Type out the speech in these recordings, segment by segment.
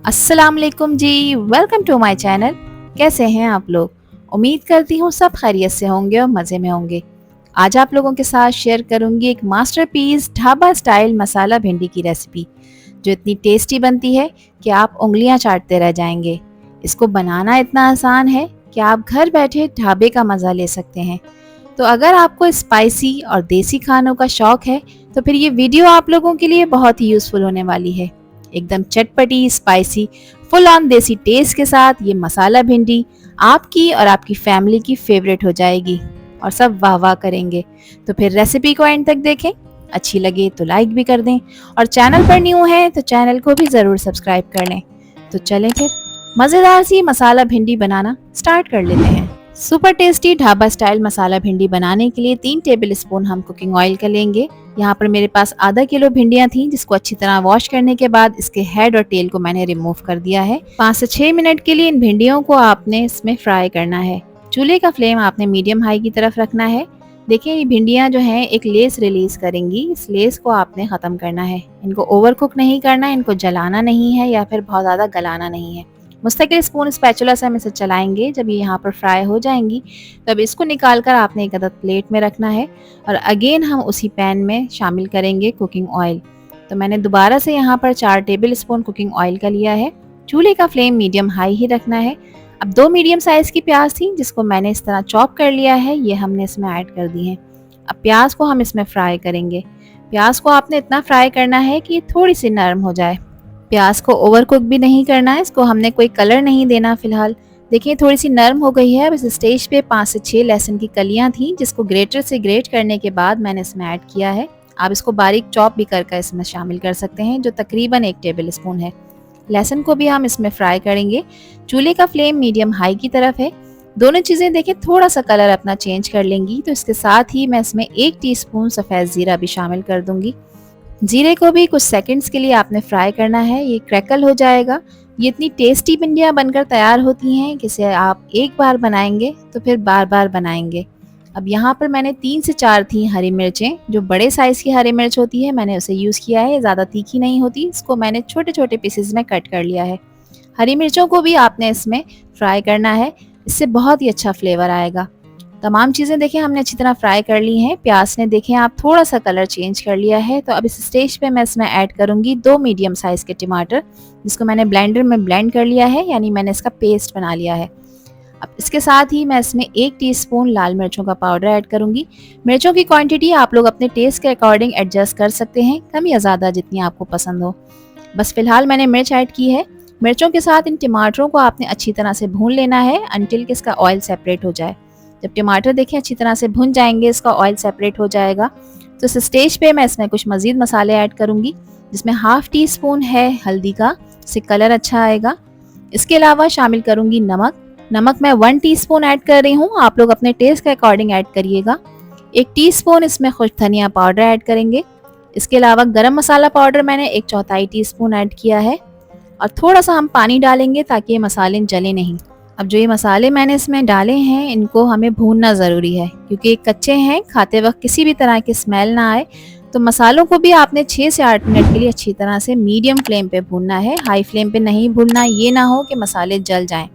अस्सलाम वालेकुम जी, welcome to my channel. कैसे हैं आप लोग? उम्मीद करती हूँ सब खैरियत से होंगे और मज़े में होंगे। आज आप लोगों के साथ शेयर करूंगी एक मास्टरपीस ढाबा स्टाइल मसाला भिंडी की रेसिपी, जो इतनी टेस्टी बनती है कि आप उंगलियां चाटते रह जाएंगे। इसको बनाना इतना आसान है कि आप घर बैठे ढाबे का मज़ा ले सकते हैं। तो अगर आपको स्पाइसी और देसी खानों का शौक है तो फिर ये वीडियो आप लोगों के लिए बहुत ही यूज़फुल होने वाली है। एकदम चटपटी, स्पाइसी, फुल ऑन देसी टेस्ट के साथ ये मसाला भिंडी आपकी और आपकी फैमिली की फेवरेट हो जाएगी और सब वाह वाह करेंगे। तो फिर रेसिपी को एंड तक देखें, अच्छी लगे तो लाइक भी कर दें और चैनल पर न्यू है तो चैनल को भी ज़रूर सब्सक्राइब कर लें। तो चलें फिर मज़ेदार सी मसाला भिंडी बनाना स्टार्ट कर लेते हैं। सुपर टेस्टी ढाबा स्टाइल मसाला भिंडी बनाने के लिए 3 टेबल स्पून हम कुकिंग ऑयल का लेंगे। यहाँ पर मेरे पास आधा किलो भिंडियाँ थी, जिसको अच्छी तरह वॉश करने के बाद इसके हेड और टेल को मैंने रिमूव कर दिया है। 5 से 6 मिनट के लिए इन भिंडियों को आपने इसमें फ्राई करना है। चूल्हे का फ्लेम आपने मीडियम हाई की तरफ रखना है। देखिए ये भिंडियाँ जो हैं एक लेस रिलीज करेंगी, इस लेस को आपने ख़त्म करना है। इनको ओवर कुक नहीं करना है, इनको जलाना नहीं है या फिर बहुत ज़्यादा गलाना नहीं है। मुस्तकिल स्पून स्पैचुला से हम इसे चलाएंगे। जब ये यहाँ पर फ्राई हो जाएंगी तब इसको निकाल कर आपने एक अदद प्लेट में रखना है और अगेन हम उसी पैन में शामिल करेंगे कुकिंग ऑयल। तो मैंने दोबारा से यहाँ पर 4 टेबल स्पून कुकिंग ऑयल का लिया है। चूल्हे का फ्लेम मीडियम हाई ही रखना है। अब 2 मीडियम साइज़ की प्याज थी, जिसको मैंने इस तरह चॉप कर लिया है, ये हमने इसमें ऐड कर दी है। अब प्याज को हम इसमें फ्राई करेंगे। प्याज को आपने इतना फ्राई करना है कि थोड़ी सी नरम हो जाए। प्याज को ओवर कुक भी नहीं करना है, इसको हमने कोई कलर नहीं देना फिलहाल। देखिए थोड़ी सी नरम हो गई है। अब इस स्टेज पे 5 से 6 लहसुन की कलियां थी, जिसको ग्रेटर से ग्रेट करने के बाद मैंने इसमें ऐड किया है। आप इसको बारीक चॉप भी करके इसमें शामिल कर सकते हैं, जो तकरीबन 1 टेबल स्पून है। लहसुन को भी हम इसमें फ्राई करेंगे। चूल्हे का फ्लेम मीडियम हाई की तरफ है। दोनों चीज़ें देखिए थोड़ा सा कलर अपना चेंज कर लेंगी, तो इसके साथ ही मैं इसमें 1 टीस्पून सफ़ेद ज़ीरा भी शामिल कर दूंगी। जीरे को भी कुछ सेकंड्स के लिए आपने फ्राई करना है, ये क्रैकल हो जाएगा। ये इतनी टेस्टी भिंडियाँ बनकर तैयार होती हैं कि इसे आप एक बार बनाएंगे तो फिर बार बार बनाएंगे। अब यहाँ पर मैंने 3 से 4 थी हरी मिर्चें, जो बड़े साइज़ की हरी मिर्च होती है मैंने उसे यूज़ किया है। ज़्यादा तीखी नहीं होती, इसको मैंने छोटे छोटे पीसेस में कट कर लिया है। हरी मिर्चों को भी आपने इसमें फ्राई करना है, इससे बहुत ही अच्छा फ्लेवर आएगा। तमाम चीज़ें देखें हमने अच्छी तरह फ्राई कर ली हैं। प्याज ने देखें आप थोड़ा सा कलर चेंज कर लिया है। तो अब इस स्टेज पे मैं इसमें ऐड करूंगी 2 मीडियम साइज़ के टमाटर, जिसको मैंने ब्लेंडर में ब्लेंड कर लिया है, यानी मैंने इसका पेस्ट बना लिया है। अब इसके साथ ही मैं इसमें 1 टीस्पून लाल मिर्चों का पाउडर ऐड करूंगी। मिर्चों की क्वांटिटी आप लोग अपने टेस्ट के अकॉर्डिंग एडजस्ट कर सकते हैं, कम या ज़्यादा जितनी आपको पसंद हो। बस फिलहाल मैंने मिर्च ऐड की है। मिर्चों के साथ इन टमाटरों को आपने अच्छी तरह से भून लेना है अनटिल कि इसका ऑयल सेपरेट हो जाए। जब टमाटर देखें अच्छी तरह से भुन जाएंगे, इसका ऑयल सेपरेट हो जाएगा, तो इस स्टेज पे मैं इसमें कुछ मज़ीद मसाले ऐड करूंगी, जिसमें हाफ टी स्पून है हल्दी का, इससे कलर अच्छा आएगा। इसके अलावा शामिल करूंगी नमक मैं 1 टीस्पून ऐड कर रही हूँ, आप लोग अपने टेस्ट के अकॉर्डिंग ऐड करिएगा। 1 टीस्पून इसमें खुश्क धनिया पाउडर ऐड करेंगे। इसके अलावा गरम मसाला पाउडर मैंने 1/4 टीस्पून ऐड किया है और थोड़ा सा हम पानी डालेंगे ताकि ये मसाले जले नहीं। अब जो ये मसाले मैंने इसमें डाले हैं, इनको हमें भूनना ज़रूरी है, क्योंकि ये कच्चे हैं, खाते वक्त किसी भी तरह की स्मेल ना आए। तो मसालों को भी आपने 6 से 8 मिनट के लिए अच्छी तरह से मीडियम फ्लेम पे भूनना है, हाई फ्लेम पे नहीं भूनना, ये ना हो कि मसाले जल जाएं।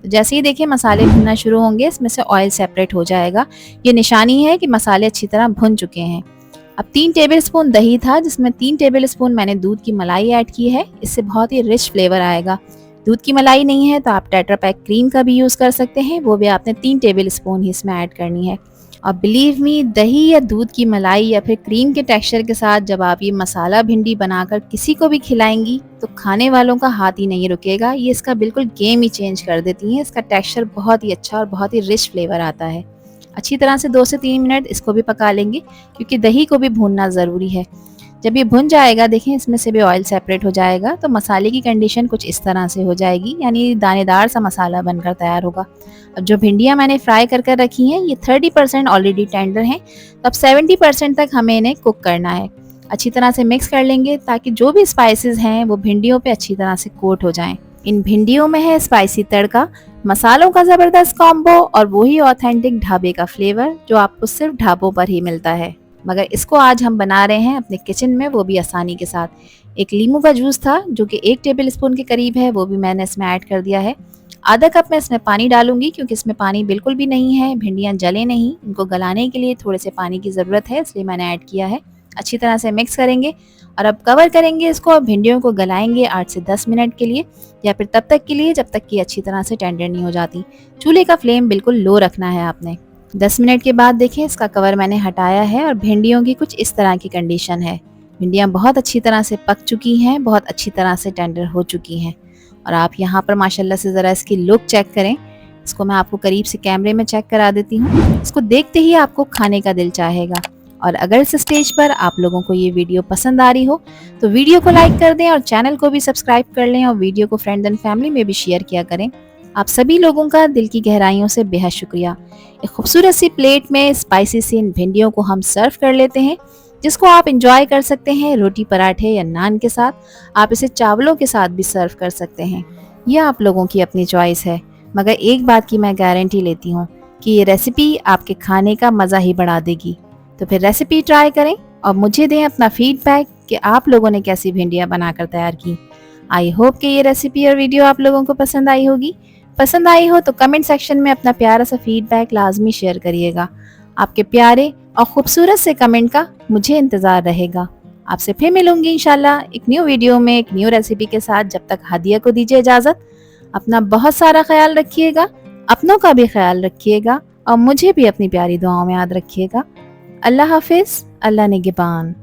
तो जैसे ही देखिए मसाले भुनना शुरू होंगे, इसमें से ऑयल सेपरेट हो जाएगा, ये निशानी है कि मसाले अच्छी तरह भुन चुके हैं। अब 3 टेबल स्पून दही था, जिसमें 3 टेबल स्पून मैंने दूध की मलाई ऐड की है, इससे बहुत ही रिच फ्लेवर आएगा। दूध की मलाई नहीं है तो आप टेट्रा पैक क्रीम का भी यूज़ कर सकते हैं, वो भी आपने 3 टेबल स्पून ही इसमें ऐड करनी है। और बिलीव मी, दही या दूध की मलाई या फिर क्रीम के टेक्सचर के साथ जब आप ये मसाला भिंडी बनाकर किसी को भी खिलाएंगी तो खाने वालों का हाथ ही नहीं रुकेगा। ये इसका बिल्कुल गेम ही चेंज कर देती हैं। इसका टेक्सचर बहुत ही अच्छा और बहुत ही रिच फ्लेवर आता है। अच्छी तरह से 2 से 3 मिनट इसको भी पका लेंगे, क्योंकि दही को भी भूनना ज़रूरी है। जब ये भुन जाएगा, देखें इसमें से भी ऑयल सेपरेट हो जाएगा, तो मसाले की कंडीशन कुछ इस तरह से हो जाएगी, यानी दानेदार सा मसाला बनकर तैयार होगा। अब जो भिंडियाँ मैंने फ्राई कर कर रखी हैं, ये 30% ऑलरेडी टेंडर हैं, तो अब 70% तक हमें इन्हें कुक करना है। अच्छी तरह से मिक्स कर लेंगे ताकि जो भी स्पाइसेस हैं वो भिंडियों पे अच्छी तरह से कोट हो जाएं। इन भिंडियों में है स्पाइसी तड़का, मसालों का ज़बरदस्त कॉम्बो और वही ऑथेंटिक ढाबे का फ्लेवर जो आपको सिर्फ ढाबों पर ही मिलता है। मगर इसको आज हम बना रहे हैं अपने किचन में, वो भी आसानी के साथ। एक नींबू का जूस था जो कि 1 टेबल स्पून के करीब है, वो भी मैंने इसमें ऐड कर दिया है। आधा कप मैं इसमें पानी डालूंगी क्योंकि इसमें पानी बिल्कुल भी नहीं है, भिंडियाँ जले नहीं। इनको गलाने के लिए थोड़े से पानी की ज़रूरत है, इसलिए मैंने ऐड किया है। अच्छी तरह से मिक्स करेंगे और अब कवर करेंगे इसको और भिंडियों को गलाएंगे 8 से 10 मिनट के लिए, या फिर तब तक के लिए जब तक कि अच्छी तरह से टेंडर नहीं हो जाती। चूल्हे का फ्लेम बिल्कुल लो रखना है आपने। 10 मिनट के बाद देखें इसका कवर मैंने हटाया है और भिंडियों की कुछ इस तरह की कंडीशन है। भिंडियाँ बहुत अच्छी तरह से पक चुकी हैं, बहुत अच्छी तरह से टेंडर हो चुकी हैं। और आप यहाँ पर माशाल्लाह से ज़रा इसकी लुक चेक करें। इसको मैं आपको करीब से कैमरे में चेक करा देती हूँ। इसको देखते ही आपको खाने का दिल चाहेगा। और अगर इस स्टेज पर आप लोगों को ये वीडियो पसंद आ रही हो तो वीडियो को लाइक कर दें और चैनल को भी सब्सक्राइब कर लें और वीडियो को फ्रेंड्स एंड फैमिली में भी शेयर किया करें। आप सभी लोगों का दिल की गहराइयों से बेहद शुक्रिया। एक खूबसूरत सी प्लेट में स्पाइसी सी इन भिंडियों को हम सर्व कर लेते हैं, जिसको आप इंजॉय कर सकते हैं रोटी, पराठे या नान के साथ। आप इसे चावलों के साथ भी सर्व कर सकते हैं, यह आप लोगों की अपनी चॉइस है। मगर एक बात की मैं गारंटी लेती हूँ कि ये रेसिपी आपके खाने का मज़ा ही बढ़ा देगी। तो फिर रेसिपी ट्राई करें और मुझे दें अपना फीडबैक कि आप लोगों ने कैसी भिंडियाँ बनाकर तैयार की। आई होप कि ये रेसिपी और वीडियो आप लोगों को पसंद आई होगी। पसंद आई हो तो कमेंट सेक्शन में अपना प्यारा सा फीडबैक लाजमी शेयर करिएगा। आपके प्यारे और खूबसूरत से कमेंट का मुझे इंतज़ार रहेगा। आपसे फिर मिलूंगी इंशाल्लाह एक न्यू वीडियो में एक न्यू रेसिपी के साथ। जब तक हादिया को दीजिए इजाज़त। अपना बहुत सारा ख्याल रखिएगा, अपनों का भी ख्याल रखिएगा और मुझे भी अपनी प्यारी दुआओं में याद रखिएगा। अल्लाह हाफिज़, अल्लाह निगहबान।